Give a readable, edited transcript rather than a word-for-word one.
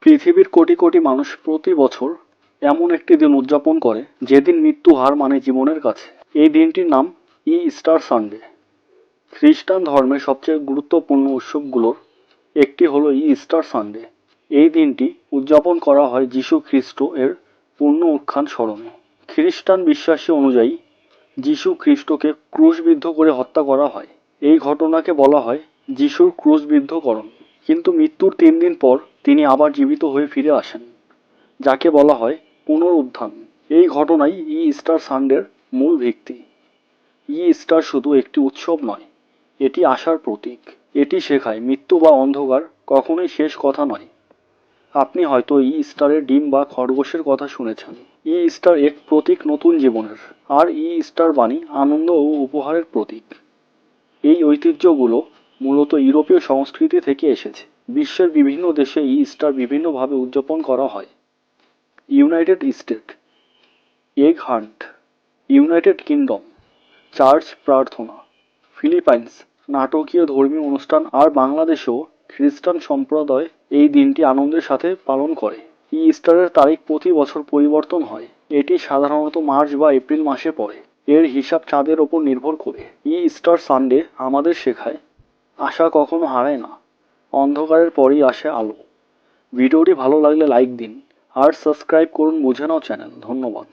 পৃথিবীর কোটি কোটি মানুষ প্রতি বছর এমন একটি দিন উদযাপন করে যেদিন মৃত্যু হার মানে জীবনের কাছে। এই দিনটির নাম ইস্টার সানডে। খ্রিস্টান ধর্মের সবচেয়ে গুরুত্বপূর্ণ উৎসবগুলোর একটি হলো ইস্টার সানডে। এই দিনটি উদযাপন করা হয় যীশু খ্রিস্ট এর পূর্ণ উত্থান স্মরণে। খ্রিস্টান বিশ্বাসী অনুযায়ী যীশু খ্রিস্টকে ক্রুশবিদ্ধ করে হত্যা করা হয়। এই ঘটনাকে বলা হয় যীশুর ক্রুশবিদ্ধকরণ। কিন্তু মৃত্যুর 3 দিন পর তিনি আবার জীবিত হয়ে ফিরে আসেন, যাকে বলা হয় পুনরুত্থান। এই ঘটনাই ইস্টার সানডের মূল ভিত্তি। ইস্টার শুধু একটি উৎসব নয়, এটি আশার প্রতীক। এটি শেখায় মৃত্যু বা অন্ধকার কখনোই শেষ কথা নয়। আপনি হয়তো ইস্টারের ডিম বা খরগোশের কথা শুনেছেন। ইস্টার এক প্রতীক নতুন জীবনের, আর ইস্টার বাণী আনন্দ ও উপহারের প্রতীক। এই ঐতিহ্যগুলো মূলত ইউরোপীয় সংস্কৃতি থেকে এসেছে। বিশ্বের বিভিন্ন দেশে ইস্টার বিভিন্নভাবে উদযাপন করা হয়। United state egg hunt, United kingdom church প্রার্থনা, ফিলিপাইন্স নাটকীয় ধর্মীয় অনুষ্ঠান, আর বাংলাদেশেও খ্রিস্টান সম্প্রদায় এই দিনটি আনন্দের সাথে পালন করে। ইস্টারের তারিখ প্রতি বছর পরিবর্তন হয়। এটি সাধারণত মার্চ বা এপ্রিল মাসে পড়ে। এর হিসাব চাঁদের ওপর নির্ভর করে। ইস্টার সানডে আমাদের শেখায় আশা কখনো হারায় না, অন্ধকারের পরেই আসে আলো। ভিডিওটি ভালো লাগলে লাইক দিন আর সাবস্ক্রাইব করুন বুঝে নাও চ্যানেল। ধন্যবাদ।